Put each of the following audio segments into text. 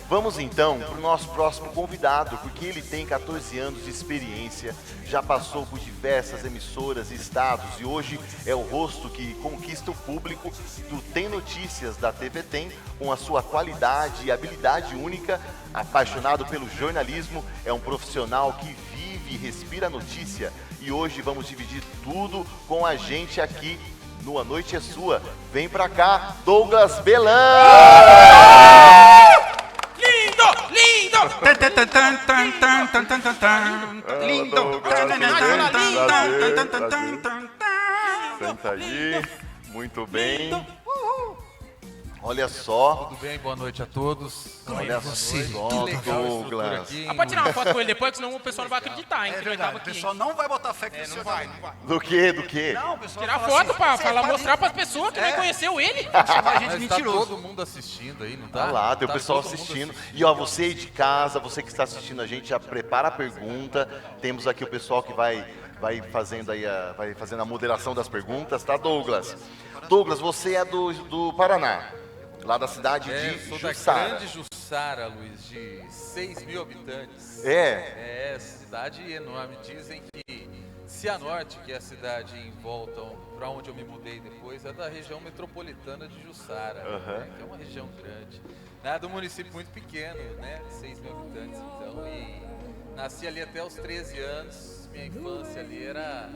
Vamos então para o nosso próximo convidado, porque ele tem 14 anos de experiência, já passou por diversas emissoras e estados e hoje é o rosto que conquista o público do Tem Notícias da TV Tem, com a sua qualidade e habilidade única, apaixonado pelo jornalismo, é um profissional que vive e respira notícia e hoje vamos dividir tudo com a gente aqui no A Noite é Sua. Vem pra cá, Douglas Belan! Lindo! Lindo! Senta aí, muito bem. Olha só. Tudo bem? Boa noite a todos. Olha só, Douglas. Pode tirar uma foto com ele depois, que senão o pessoal não vai acreditar, hein? É que ele verdade, tava o aqui. pessoal não vai botar fé que Não vai. Do quê? Do quê? Não, o pessoal Tirar fala foto assim, pra "Você falar, fala mostrar isso." pras pessoas que não conheceu ele. Chamar a gente de Mas tá mentiroso. todo mundo assistindo aí, não tá? Tá lá, tem o Tá pessoal todo mundo assistindo. E ó, você aí de casa, você que está assistindo a gente, já prepara a pergunta. Temos aqui o pessoal que vai fazendo aí vai fazendo a moderação das perguntas, tá, Douglas? Douglas, você é do Paraná, lá da cidade Eu de sou da Jussara. grande Jussara, Luiz, de 6 mil habitantes. É. É, cidade enorme. Dizem que Cianorte, que é a cidade em volta para onde eu me mudei depois, é da região metropolitana de Jussara, né, que é uma região grande. Do município muito pequeno, né, 6 mil habitantes, então, e nasci ali até os 13 anos. Minha infância ali era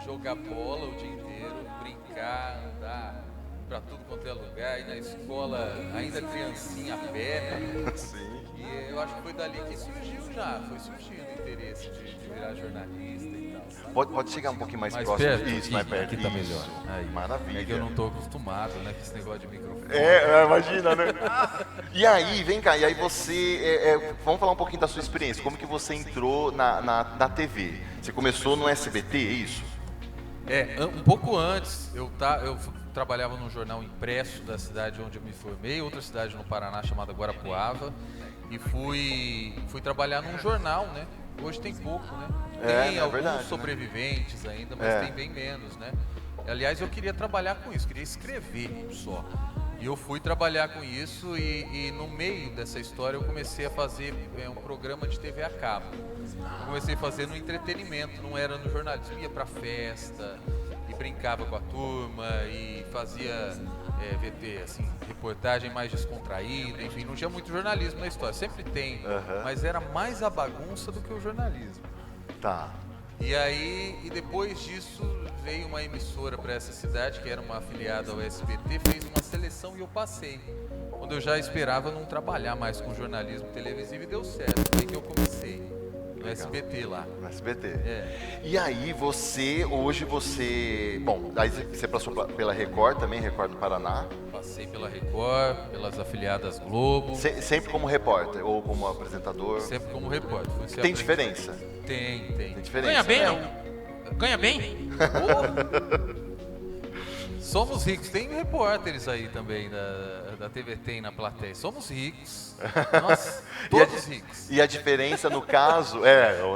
jogar bola o dia inteiro, brincar, andar pra tudo quanto é lugar, ir na escola, ainda criancinha a pé, né? Sim. E eu acho que foi dali que foi surgindo o interesse de virar jornalista e tal. Pode chegar um pouquinho mais Mais próximo. perto? Isso, mais perto. Aqui tá Isso. melhor. Aí. Maravilha. É que eu não tô acostumado, né, com esse negócio de microfone. Imagina, né? E aí, vem cá, e aí você, vamos falar um pouquinho da sua experiência, como que você entrou na TV? Você começou no SBT, é isso? Um pouco antes, eu trabalhava num jornal impresso da cidade onde eu me formei, outra cidade no Paraná chamada Guarapuava, e fui trabalhar num jornal, né? Hoje tem pouco, né? Tem alguns verdade, sobreviventes ainda, mas tem bem menos, né? Aliás, eu queria trabalhar com isso, queria escrever só. E eu fui trabalhar com isso e no meio dessa história eu comecei a fazer um programa de TV a cabo. Eu comecei a fazer no entretenimento, não era no jornalismo. Ia pra festa e brincava com a turma e fazia VT, assim, reportagem mais descontraída, enfim, não tinha muito jornalismo na história. Sempre tem, mas era mais a bagunça do que o jornalismo. Tá. E aí, depois disso, veio uma emissora para essa cidade, que era uma afiliada ao SBT, fez uma seleção e eu passei. Quando eu já esperava não trabalhar mais com jornalismo televisivo e deu certo. Foi aí que eu comecei, no SBT lá. No SBT. É. E aí hoje você... Bom, aí você passou pela Record também, Record do Paraná. Passei pela Record, pelas afiliadas Globo. Sempre como repórter ou como apresentador? Sempre como repórter. Tem diferença? Tem. Tem diferença? Ganha bem, não? Ganha bem? Somos ricos. Tem repórteres aí também da TV Tem na plateia. Somos ricos. Nossa, todos ricos. E a diferença no caso,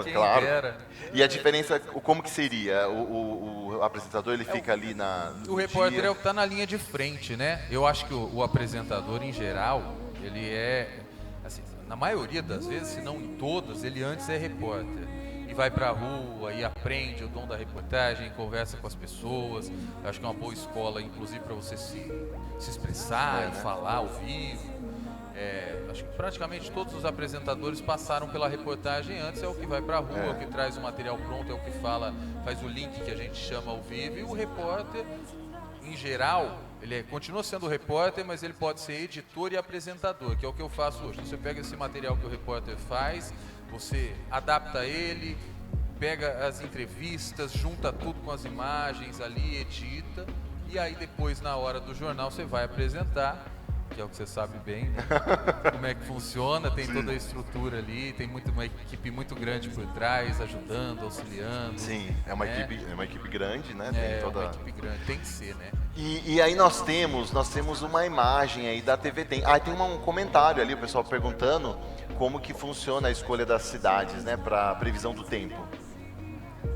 Quem claro. dera. E a diferença, como que seria? O apresentador, ele fica ali O repórter é o que está na linha de frente, né? Eu acho que o apresentador, em geral, ele é, assim, na maioria das vezes, se não em todas, ele antes é repórter. E vai pra rua e aprende o dom da reportagem, conversa com as pessoas. Eu acho que é uma boa escola, inclusive, para você se expressar e falar ao vivo. Acho que praticamente todos os apresentadores passaram pela reportagem antes, é o que vai pra rua, é o que traz o material pronto, é o que faz o link que a gente chama ao vivo. E o repórter, em geral, ele continua sendo repórter, mas ele pode ser editor e apresentador, que é o que eu faço hoje. Você pega esse material que o repórter faz, você adapta ele, pega as entrevistas, junta tudo com as imagens ali, edita, e aí depois, na hora do jornal, você vai apresentar, que é o que você sabe bem, né? Como é que funciona, tem toda a estrutura ali, tem uma equipe muito grande por trás, ajudando, auxiliando. Sim, é uma equipe grande, né? Uma equipe grande, tem que ser, né? E aí nós temos uma imagem aí da TV Tem. Tem um comentário ali, o pessoal perguntando como que funciona a escolha das cidades, né? Para previsão do tempo.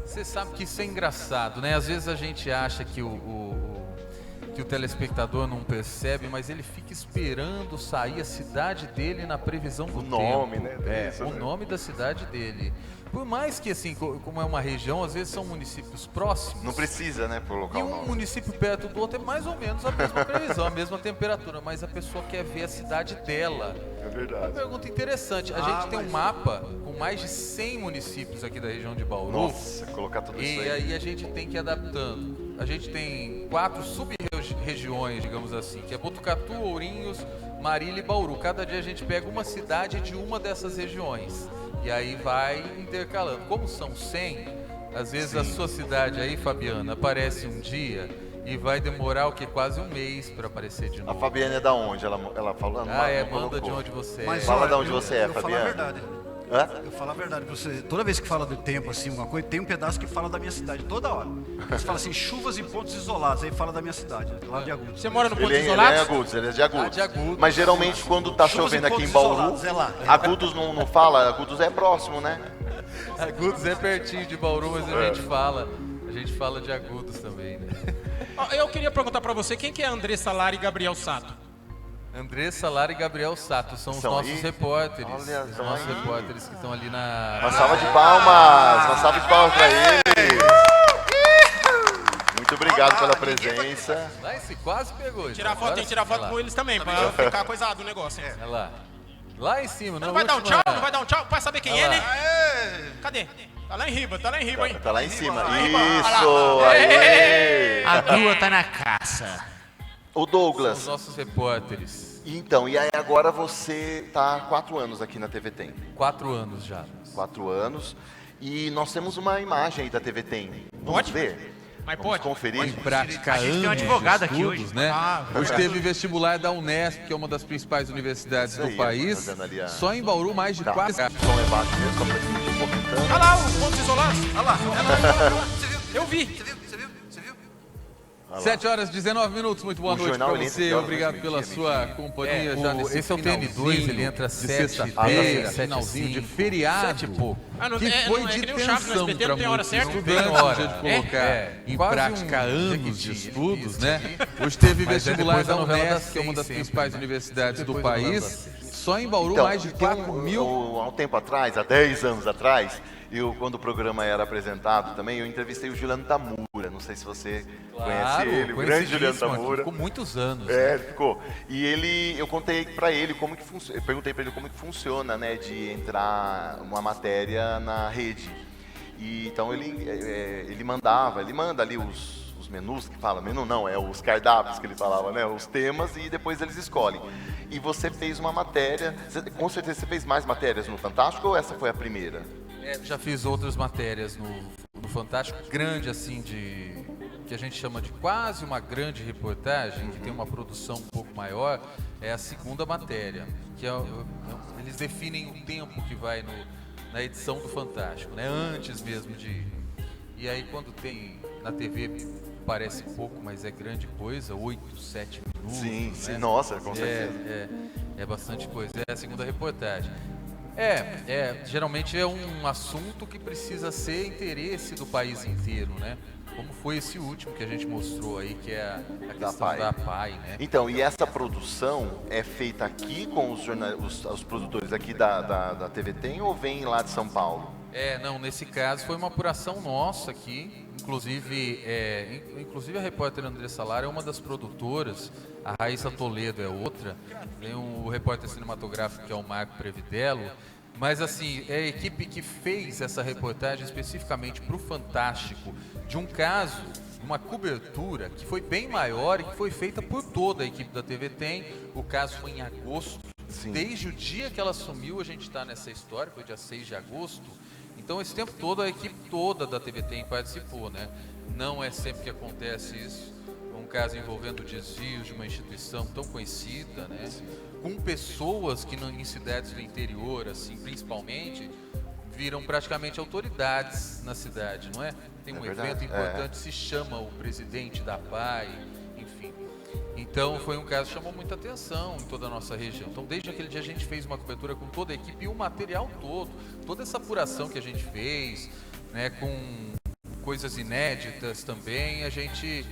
Você sabe que isso é engraçado, né? Às vezes a gente acha que que o telespectador não percebe, mas ele fica esperando sair a cidade dele na previsão do tempo. Nome, né? O nome da cidade dele. Por mais que, assim, como é uma região, às vezes são municípios próximos. Não precisa, né, colocar E o um nome. município perto do outro é mais ou menos a mesma previsão, a mesma temperatura, mas a pessoa quer ver a cidade dela. É Uma verdade. pergunta interessante. A gente tem um mapa com mais de 100 municípios aqui da região de Bauru. Nossa, colocar tudo isso E aí. aí a gente tem que ir adaptando. A gente tem 4 sub-regiões, digamos assim, que é Botucatu, Ourinhos, Marília e Bauru. Cada dia a gente pega uma cidade de uma dessas regiões. E aí vai intercalando. Como são 100, às vezes a sua cidade aí, Fabiana, aparece um dia e vai demorar o que? Quase um mês para aparecer de A novo. Fabiana é da onde? Ela falou? Manda de onde você é. Fala olha, de onde você é, eu falo a Fabiana. verdade. Hã? Eu falo a verdade pra você. Toda vez que fala do tempo, assim, uma coisa, tem um pedaço que fala da minha cidade, toda hora. Eles falam assim, chuvas em pontos isolados, aí fala da minha cidade, lá de Agudos. Você mora no ponto Ele é isolado? Agudos, ele é de Agudos. de Agudos. Mas geralmente quando tá Chuvas chovendo em aqui em pontos Bauru, isolados, é lá. Agudos não fala, Agudos é próximo, né? Agudos é pertinho de Bauru, mas a gente fala de Agudos também, né? Ó, eu queria perguntar pra você, quem que é Andressa Lara e Gabriel Sato? Andressa Lara e Gabriel Sato são os São nossos aí? repórteres. Olha, Os são nossos aí. repórteres que estão ali na... Uma salva de palmas, uma salva de palmas pra ele. Muito obrigado pela presença. Lá esse quase pegou. Tirar gente. foto, tem que tirar foto Olha com lá. eles também, pra ficar coisado o negócio. hein? Olha lá. Lá em cima, Não vai dar um tchau? Não vai dar um tchau? Vai saber quem é, Olha né? lá. Cadê? Tá lá em riba, hein? Tá lá em cima. riba. Isso, aí. A grua tá na caça. O Os Douglas, nossos repórteres. então, e aí agora você tá há 4 anos aqui na TV Tem. 4 anos já. 4 anos. E nós temos uma imagem aí da TV Tem. Vamos Pode? ver? Mas Vamos pode? conferir? Em prática, A gente tem um anos de advogado aqui estudos, hoje. né? Ah, Hoje teve vestibular da Unesp, que é uma das principais universidades Isso do aí, país. fazendo ali a- Só em Bauru, mais de Tá, quase... o som é baixo mesmo, só pra gente ir comentando. Olha lá, os pontos isolados. Olha lá, Você viu? Eu vi. Você viu? 7 horas e 19 minutos, muito boa O noite jornal pra ele entra você, que horas? obrigado pela sua companhia já nesse esse é o TN2, finalzinho ele entra de 7, sexta-feira, 10, finalzinho de 7, feriado, 7 e pouco. Ah, não, que é, foi não, é de que nem o Chaves no tensão SBT, para não tem hora muitos certa. estudantes, Tem hora. de colocar em Quase prática um anos de Jequiti, estudos, isso né? aqui. Hoje teve Mas é vestibular depois da da novela Unesp, das que é uma das 6 principais sempre, né? universidades do Depois da novela país. das 6. Só em Bauru, Então, mais de 4 mil. Há um tempo atrás, há 10 anos atrás, quando o programa era apresentado também, eu entrevistei o Juliano Tamura. Não sei se você conhece ele, o grande Juliano conhecidíssimo aqui, Tamura. ficou muitos anos. É, ele ficou. E eu contei pra ele como que funciona. Eu perguntei pra ele como que funciona, né, de entrar uma matéria na rede. E então ele manda ali os menus que fala, menu não, é os cardápios que ele falava, né, os temas e depois eles escolhem. E você fez uma matéria, com certeza você fez mais matérias no Fantástico ou essa foi a primeira? Já fiz outras matérias no Fantástico, grande assim, que a gente chama de quase uma grande reportagem, que tem uma produção um pouco maior, é a segunda matéria, que eles definem o tempo que vai na edição do Fantástico, né? Antes mesmo de ir. E aí quando tem na TV parece pouco, mas é grande coisa, 8, 7 minutos. Sim, né? sim, nossa, com certeza. É bastante coisa. É a segunda reportagem. Geralmente é um assunto que precisa ser interesse do país inteiro, né? Como foi esse último que a gente mostrou aí, que é a questão da PAI, né? Então, e essa produção é feita aqui com os produtores aqui da TV Tem ou vem lá de São Paulo? Não, nesse caso foi uma apuração nossa aqui, inclusive a repórter Andressa Lara é uma das produtoras, a Raíssa Toledo é outra, tem o repórter cinematográfico que é o Marco Previdelo, mas assim, é a equipe que fez essa reportagem especificamente para o Fantástico, de um caso, uma cobertura que foi bem maior e que foi feita por toda a equipe da TV Tem, o caso foi em agosto. Sim. Desde o dia que ela assumiu, a gente está nessa história, foi dia 6 de agosto. Então, esse tempo todo, a equipe toda da TV Tem participou, né? Não é sempre que acontece isso. Um caso envolvendo desvios de uma instituição tão conhecida, né? Com pessoas que em cidades do interior, assim, principalmente, viram praticamente autoridades na cidade, não é? Tem um evento importante, se chama o presidente da PAI, enfim. Então foi um caso que chamou muita atenção em toda a nossa região. Então desde aquele dia a gente fez uma cobertura com toda a equipe e o material todo, toda essa apuração que a gente fez, né, com coisas inéditas também, a gente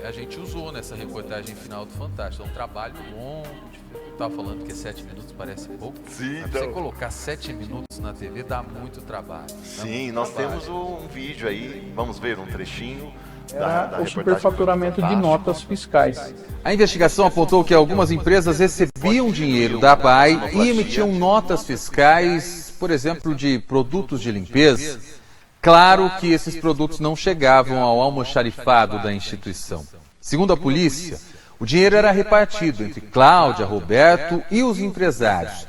a gente usou nessa reportagem final do Fantástico. É um trabalho longo, eu estava falando que 7 minutos parece pouco. Sim, mas você colocar 7 minutos na TV dá muito trabalho. Sim, nós temos um vídeo aí, vamos ver um trechinho da Era o reportagem superfaturamento de Fantástico. notas fiscais. A investigação apontou que algumas empresas recebiam dinheiro da APAI e emitiam notas fiscais, por exemplo, de produtos de limpeza. Claro que esses produtos não chegavam ao almoxarifado da instituição. Segundo a polícia, o dinheiro era repartido entre Cláudia, Roberto e os empresários.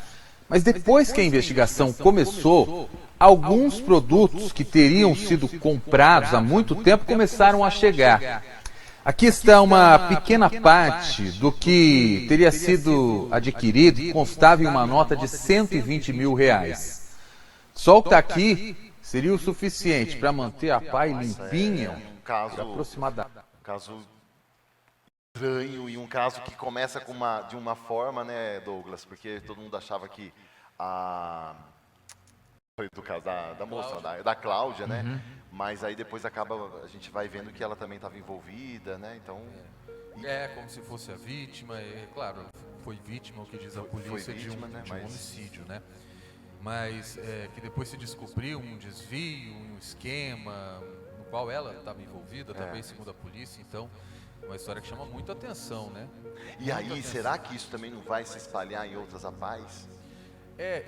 Mas depois que a investigação começou, alguns produtos que teriam sido comprados há muito tempo começaram a chegar. Aqui está uma pequena parte do que teria sido adquirido e constava em uma nota de R$120 mil. Só o que está aqui seria o suficiente para manter a APAI limpinha Um caso, por aproximadamente. caso estranho e um caso que começa de uma forma, né, Douglas? Porque todo mundo achava que foi do caso da moça, da Cláudia, né? Mas aí depois a gente vai vendo que ela também estava envolvida, né? Então... Como se fosse a vítima, claro, foi vítima, o que diz a polícia, vítima, né? de um homicídio, né? Mas que depois se descobriu um desvio, um esquema, no qual ela estava envolvida, também segundo a polícia, então, uma história que chama muito atenção, né? E aí, será que isso também não vai se espalhar em outras APAIs?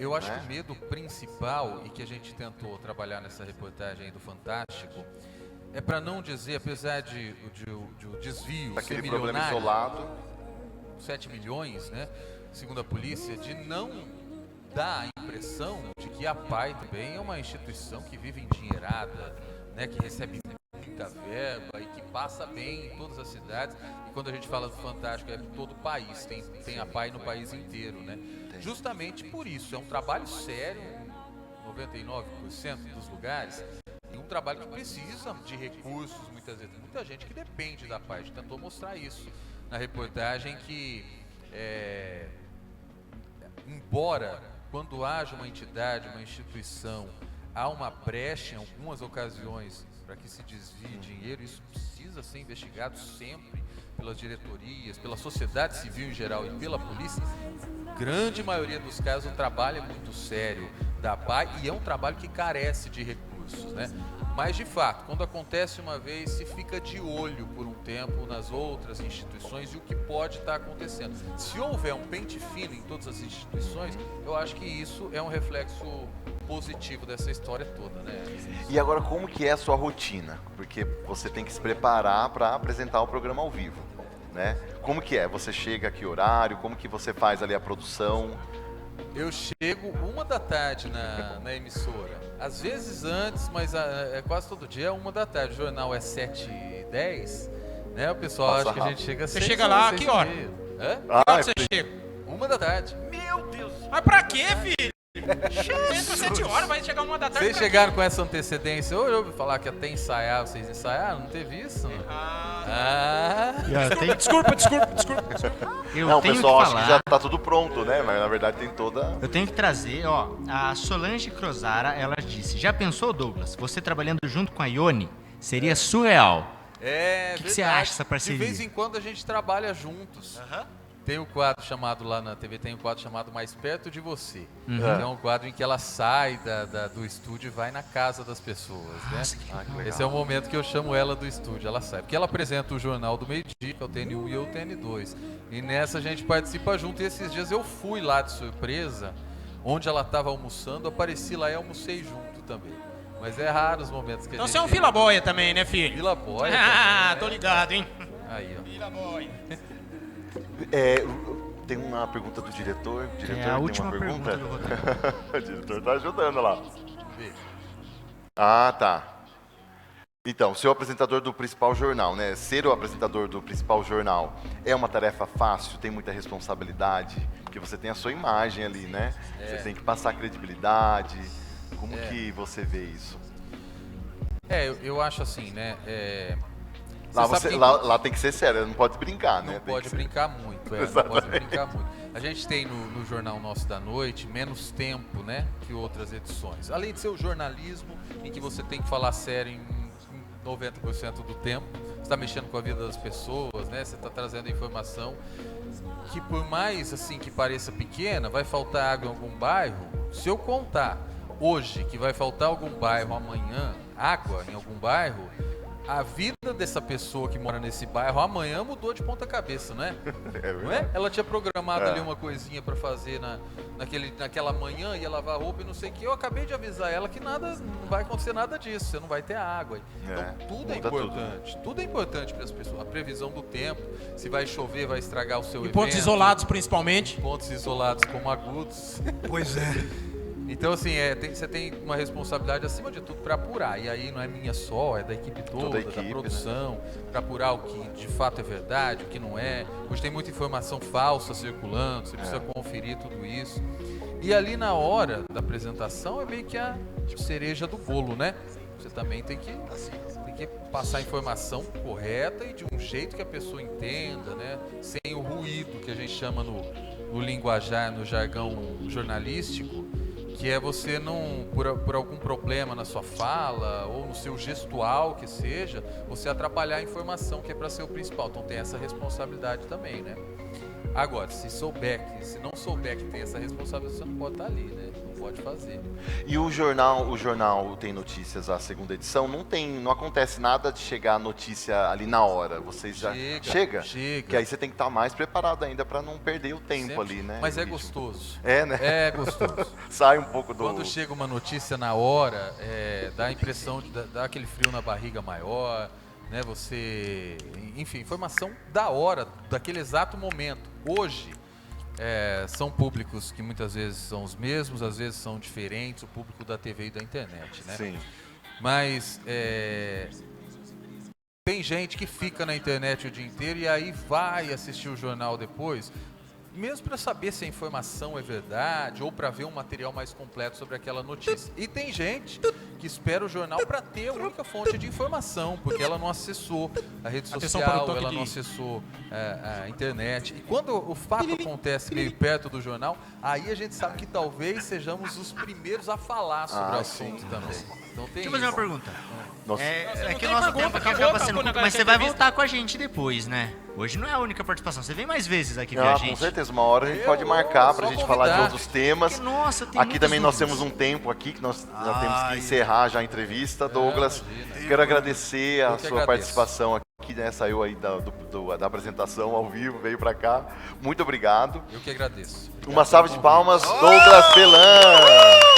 Eu acho que o medo principal, e que a gente tentou trabalhar nessa reportagem aí do Fantástico, é para não dizer, apesar de o desvio Aquele ser problema milionário, isolado. 7 milhões, né, segundo a polícia, de não dar a impressão de que a APAI também é uma instituição que vive endinheirada, né, que recebe muita verba e que passa bem em todas as cidades. E quando a gente fala do Fantástico, é todo o país, tem a APAI no país inteiro, né? Justamente por isso, é um trabalho sério, 99% dos lugares, e um trabalho que precisa de recursos, muitas vezes. Muita gente que depende da APAI. A gente tentou mostrar isso na reportagem, que embora quando haja uma entidade, uma instituição, há uma brecha em algumas ocasiões para que se desvie dinheiro, isso precisa ser investigado sempre pelas diretorias, pela sociedade civil em geral e pela polícia. Grande maioria dos casos o trabalho é muito sério da APAI e é um trabalho que carece de recursos, né? Mas de fato, quando acontece uma vez, se fica de olho por um tempo nas outras instituições e o que pode estar acontecendo. Se houver um pente fino em todas as instituições, eu acho que isso é um reflexo positivo dessa história toda, né? E agora, como que é a sua rotina? Porque você tem que se preparar para apresentar o programa ao vivo, né? Como que é? Você chega a que horário? Como que você faz ali a produção? Eu chego 1h na emissora. Às vezes antes, mas é quase todo dia, 1h. O jornal é 7h10, né? O pessoal Passa acha que a rápido. gente chega Você 6 chega lá, horas, que hora? 6h30. Hã? Que hora você chega? 1h. Meu Deus! Mas pra quê, filho? Entra 7 horas, vai chegar 1h da tarde. Vocês chegaram com essa antecedência? Hoje eu ouvi falar que até ensaiar, vocês ensaiaram? Não teve isso? Desculpa. Eu Não, o tenho pessoal que acha falar, que já tá tudo pronto, né? Mas na verdade tem toda... eu tenho que trazer, ó, a Solange Crozara, ela disse, já pensou, Douglas, você trabalhando junto com a Ione? Seria surreal. É, O que você acha dessa parceria? De vez em quando a gente trabalha juntos. Tem um quadro chamado lá na TV, tem um quadro chamado Mais Perto de Você. Que é um quadro em que ela sai do estúdio e vai na casa das pessoas, né? Esse é o momento que eu chamo ela do estúdio, ela sai. Porque ela apresenta o Jornal do Meio-Dia, que é o TN1 e eu o TN2. E nessa a gente participa junto. E esses dias eu fui lá de surpresa, onde ela estava almoçando, apareci lá e almocei junto também. Mas é raro os momentos que Então a gente... você é um fila boia também, né, filho? Vila Boia Ah, também, tô né? ligado, hein? Aí, ó. Vila boia. Tem uma pergunta do diretor. O diretor É a tem última uma pergunta? pergunta do roteiro. O diretor tá ajudando lá. Vê. Ah, tá. Então, ser o apresentador do principal jornal, né? Ser o apresentador do principal jornal é uma tarefa fácil, tem muita responsabilidade, porque você tem a sua imagem ali, né? Você tem que passar credibilidade. Como que você vê isso? Eu acho assim, né? Lá, sabe que lá tem que ser sério, não pode brincar, né? não Tem pode que ser- brincar muito, não pode brincar muito. A gente tem no Jornal Nosso da Noite menos tempo, né, que outras edições. Além de ser o jornalismo, em que você tem que falar sério em 90% do tempo. Você está mexendo com a vida das pessoas, né? Você está trazendo informação que, por mais assim que pareça pequena, vai faltar água em algum bairro. Se eu contar hoje que vai faltar algum bairro amanhã, água em algum bairro, a vida dessa pessoa que mora nesse bairro amanhã mudou de ponta cabeça, não é? Não é? Ela tinha programado ali uma coisinha para fazer naquela manhã, ia lavar roupa e não sei o que. Eu acabei de avisar ela que nada, não vai acontecer nada disso, você não vai ter água. Então tudo é importante. Tudo é importante para as pessoas. A previsão do tempo, se vai chover, vai estragar o seu evento. Pontos isolados, principalmente. Pontos isolados como agudos. Pois é. Então, assim, você tem uma responsabilidade, acima de tudo, para apurar. E aí não é minha só, é da equipe toda, a equipe, da produção, né? Para apurar o que de fato é verdade, o que não é. Hoje tem muita informação falsa circulando, você precisa conferir tudo isso. E ali na hora da apresentação é meio que a cereja do bolo, né? Você também tem que passar a informação correta e de um jeito que a pessoa entenda, né? Sem o ruído que a gente chama no linguajar, no jargão jornalístico, que é você não, por algum problema na sua fala ou no seu gestual que seja, você atrapalhar a informação que é para ser o principal. Então tem essa responsabilidade também, né? Agora, se não souber que tem essa responsabilidade, você não pode estar ali, né? Não pode fazer. E o jornal Tem Notícias, a segunda edição, não acontece nada de chegar a notícia ali na hora. Vocês já chega. Que aí você tem que estar mais preparado ainda para não perder o tempo Sempre. Ali, né? Mas é gostoso. É, né? É gostoso. Sai um pouco do... Quando chega uma notícia na hora, dá a impressão de dar aquele frio na barriga maior, né? Você, enfim, informação da hora, daquele exato momento. Hoje, são públicos que muitas vezes são os mesmos, às vezes são diferentes, o público da TV e da internet, né? Sim. Mas tem gente que fica na internet o dia inteiro e aí vai assistir o jornal depois, mesmo para saber se a informação é verdade ou para ver um material mais completo sobre aquela notícia. E tem gente que espera o jornal para ter a única fonte de informação, porque ela não acessou a rede social, ela não acessou a internet. E quando o fato acontece meio perto do jornal, aí a gente sabe que talvez sejamos os primeiros a falar sobre o assunto também. Então tem Deixa eu fazer uma pergunta. Nossa. É que o nosso tempo aqui acaba sendo curto, mas você vai voltar com a gente depois, né? Hoje não é a única participação, você vem mais vezes aqui com a gente. Com certeza, uma hora a gente pode marcar pra gente falar de outros temas. Porque, nossa, tem aqui também nós dúvidas. temos um tempo aqui que nós já temos que encerrar já a entrevista. Douglas, quero agradecer a sua participação aqui, né? Saiu aí da apresentação ao vivo, veio pra cá. Muito obrigado. Eu que agradeço. Uma salva de palmas, Douglas Belan.